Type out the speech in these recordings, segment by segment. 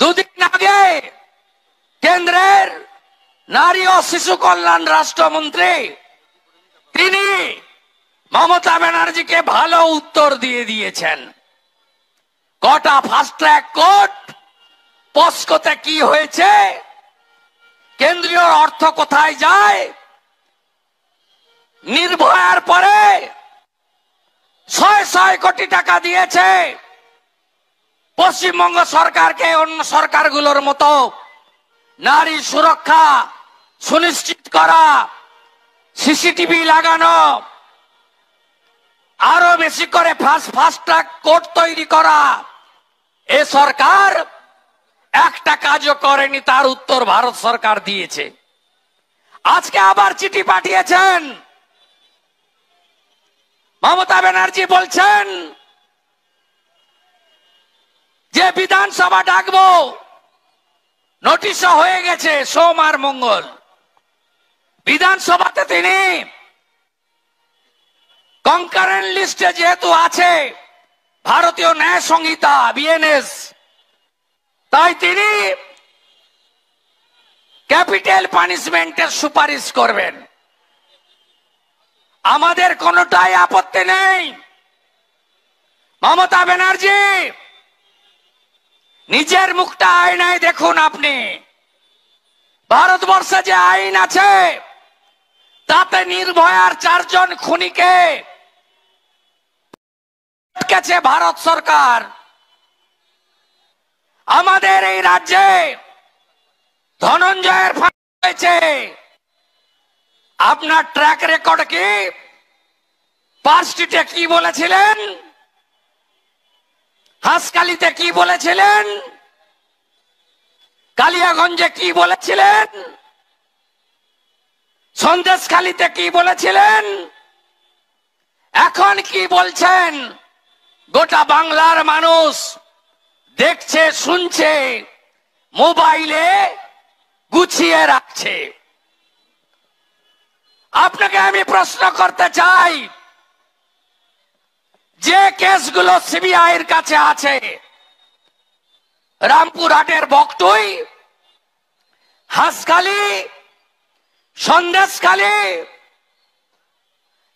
দুদিন আগে কেন্দ্রের নারী ও শিশু কল্যাণ রাষ্ট্রমন্ত্রী তিনি মমতা ব্যানার্জিকে ভালো উত্তর দিয়ে দিয়েছেন। কটা ফাস্ট ট্র্যাক কোর্ট, পস্কোতে কি হয়েছে, কেন্দ্রীয় অর্থ কোথায় যায়, নির্ভয়ার পরে ৬০০ কোটি টাকা দিয়েছে পশ্চিমবঙ্গ সরকারকে অন্য সরকারগুলোর মতো নারী সুরক্ষা সুনিশ্চিত করা, সিসিটিভি লাগানো, আরো বেশি করে ফাস্ট ট্র্যাক কোর্ট তৈরি করা। এ সরকার একটা কাজও করেনি, তার উত্তর ভারত সরকার দিয়েছে। আজকে আবার চিঠি পাঠিয়েছেন মমতা ব্যানার্জি, বলছেন যে বিধানসভা ডাকবো, নোটিশও হয়ে গেছে সোম আর মঙ্গল। বিধানসভাতে তিনি কনকারেন্ট লিস্টে যেহেতু আছে ভারতীয় ন্যায় সংহিতা বিএনএস, তাই তিনি ক্যাপিটাল পানিশমেন্টের সুপারিশ করবেন। আমাদের কোনোটাই আপত্তি নেই। মমতা ব্যানার্জি নিজের মুখটা আয়নায় দেখুন। আপনি ভারতবর্ষে যে আইন আছে তাতে নির্ভয়ার 4 জন খুনিকে আটকেছে ভারত সরকার। আমাদের এই রাজ্যে ধনঞ্জয়ের ফাঁসি হয়েছে। আপনার ট্র্যাক রেকর্ড কি? পার্ক স্ট্রিটে কি বলেছিলেন, হাসকালিতে কি বলেছিলেন, কালিয়াগঞ্জে কি বলেছিলেন, সন্দেশখালীতে কি বলেছিলেন, এখন কি বলছেন? গোটা বাংলার মানুষ দেখছে, শুনছে, মোবাইলে গুছিয়ে রাখছে। আপনাকে আমি প্রশ্ন করতে চাই, যে কেসগুলো সিবিআই এর কাছে আছে, রামপুরহাটের বকটুই, হাসখালি, সন্দেশখালী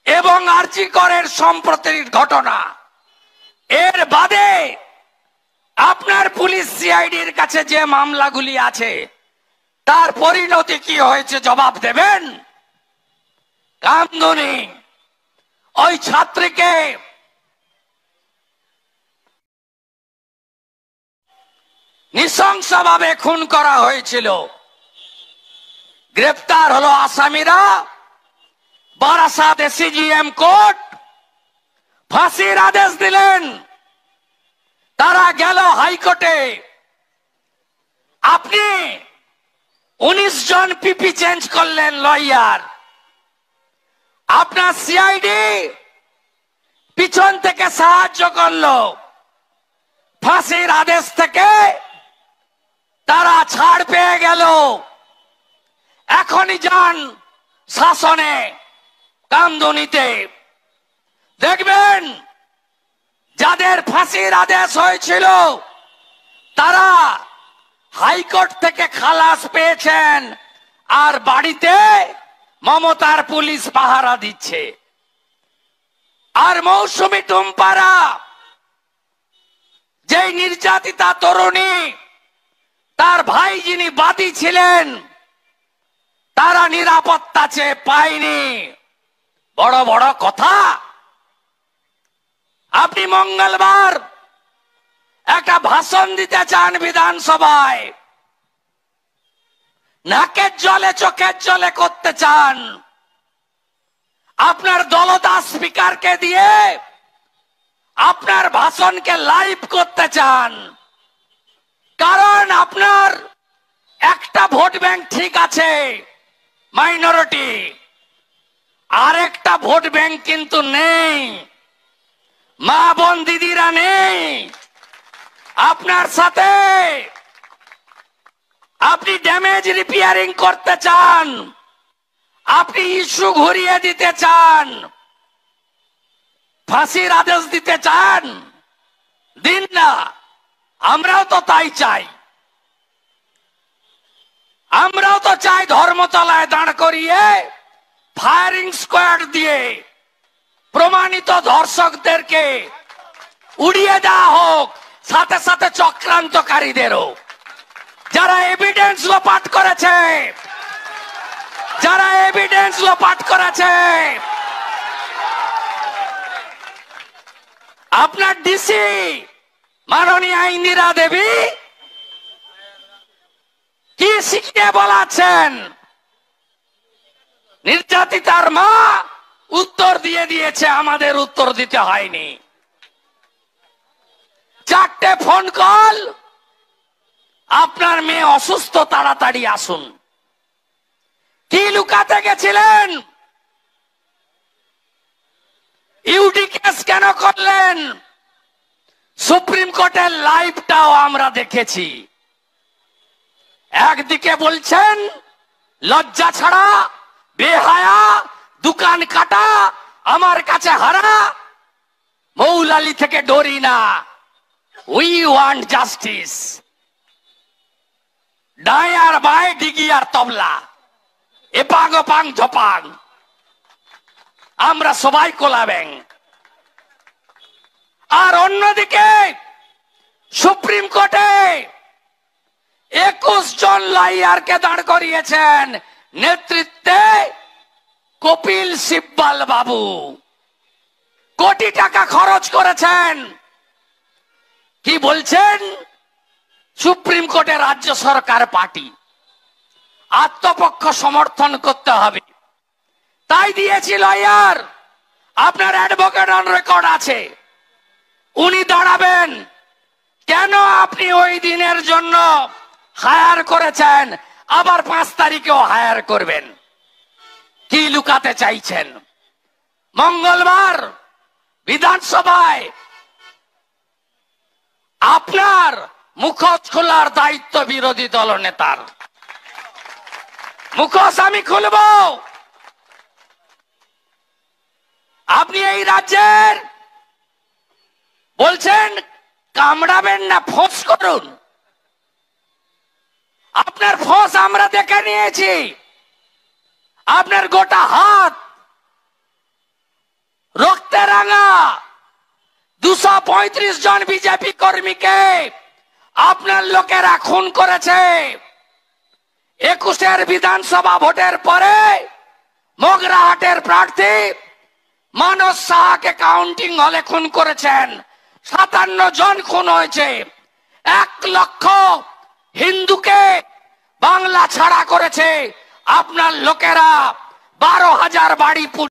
এবং আরজিকরের সম্প্রতির ঘটনা, এর বাদে আপনার পুলিশ সিআইডির কাছে যে মামলাগুলি আছে তার পরিণতি কি হয়েছে জবাব দেবেন? কামদুনি ওই ছাত্রীকে নৃশংসভাবে খুন করা হয়েছিল, গ্রেপ্তার হলো আসামিরা, বারাসাত এসিজিএম কোর্ট ফাঁসির আদেশ দিলেন, তারা গেল হাইকোর্টে। আপনি 19 জন পিপি চেঞ্জ করলেন লয়ার, আপনার সিআইডি পিছন থেকে সাহায্য করলো, ফাঁসির আদেশ থেকে তারা ছাড় পেয়ে গেল। এখনই যান শাসনে, কামদুনিতে, দেখবেন যাদের ফাঁসির আদেশ হয়েছিল তারা হাইকোর্ট থেকে খালাস পেয়েছেন, আর বাড়িতে মমতার পুলিশ পাহারা দিচ্ছে। আর মৌসুমী টুম্পারা, যেই নির্যাতিতা তরুণী, তার ভাই যিনি বাদী ছিলেন, তারা নিরাপত্তা চেয়ে পায়নি। বড় বড় কথা। আপনি মঙ্গলবার একটা ভাষণ দিতে চান বিধানসভায়, নাকের জলে চোখের জলে করতে চান, আপনার দলদাস স্পিকারকে দিয়ে আপনার ভাষণকে লাইভ করতে চান। কারণ আপনার একটা ভোট ব্যাংক ঠিক আছে, মাইনরিটি, আরেকটা ভোট ব্যাংক কিন্তু নেই, মা বোন দিদিরা নেই আপনার সাথে। আপনি ড্যামেজ রিপেয়ারিং করতে চান, আপনি ইস্যু ঘুরিয়ে দিতে চান, ফাঁসির আদেশ দিতে চান, দিন না, আমরাও তো তাই চাই। আমরাও তো চাই ধর্মতলায় দাঁড় করিয়ে ফায়ারিং স্কোয়াড দিয়ে প্রমাণিত ধর্ষকদেরকে উড়িয়ে দেওয়া হোক, সাথে সাথে চক্রান্তকারীদেরও, যারা এভিডেন্স লোপাট করেছে, যারা এভিডেন্স লোপাট করেছে। আপনার ডিসি মাননীয়া ইন্দিরা দেবী কি শিখিয়ে বলাচ্ছেন? নির্যাতিতার মা উত্তর দিয়ে দিয়েছে, আমাদের উত্তর দিতে হয়নি। 4টে ফোন কল, আপনার মেয়ে অসুস্থ, তাড়াতাড়ি আসুন। কি লুকাতে গেছিলেন? ইউডি কেস কেন করলেন? সুপ্রিম কোর্টের লাইভটাও আমরা দেখেছি। একদিকে বলছেন লজ্জা ছাড়া, বেহায়া, দোকান কাটা, আমার কাছে হারা, মৌলালি থেকে ডরি না, উই ওয়ান্ট জাস্টিস। ডাই আর বাই, ডিগি আর তবলা, এপাং ওপাং ঝপাং, আমরা সবাই কোলাবেন। আর অন্যদিকে সুপ্রিম কোর্টে 21 জন লয়ারকে দাঁড় করিয়েছেন, নেতৃত্বে কপিল সিব্বল বাবু কোটি টাকা খরচ করেছেন। কি বলছেন? সুপ্রিম কোর্টে রাজ্য সরকার পার্টি, আত্মপক্ষ সমর্থন করতে হবে, তাই দিয়েছি লয়ার। আপনার অ্যাডভোকেট অন রেকর্ড আছে, উনি দাঁড়াবেন। কেন আপনি ওই দিনের জন্য হায়ার করেছেন, আবার 5 তারিখেও হায়ার করবেন? কি লুকাতে চাইছেন? মঙ্গলবার বিধানসভায় আপনার মুখোশ খোলার দায়িত্ব বিরোধী দল নেতার। মুখোশ আমি খুলব। আপনি এই রাজ্যের বলছেন কামড়াবেন না, ফোঁস করুন। আপনার ফোঁস আমরা দেখে নিয়েছি। আপনার গোটা হাত রক্তে রাঙা। 235 জন বিজেপি কর্মীকে আপনার লোকেরা খুন করেছে। 21 বিধানসভা ভোটের পরে মগরাহাটের প্রার্থী মানস সাহাকে কাউন্টিং হলে খুন করেছেন। 57 জন খুন হয়েছে। 1 লক্ষ হিন্দুকে বাংলা ছাড়া করেছে আপনার লোকেরা। 12,000 বাড়ি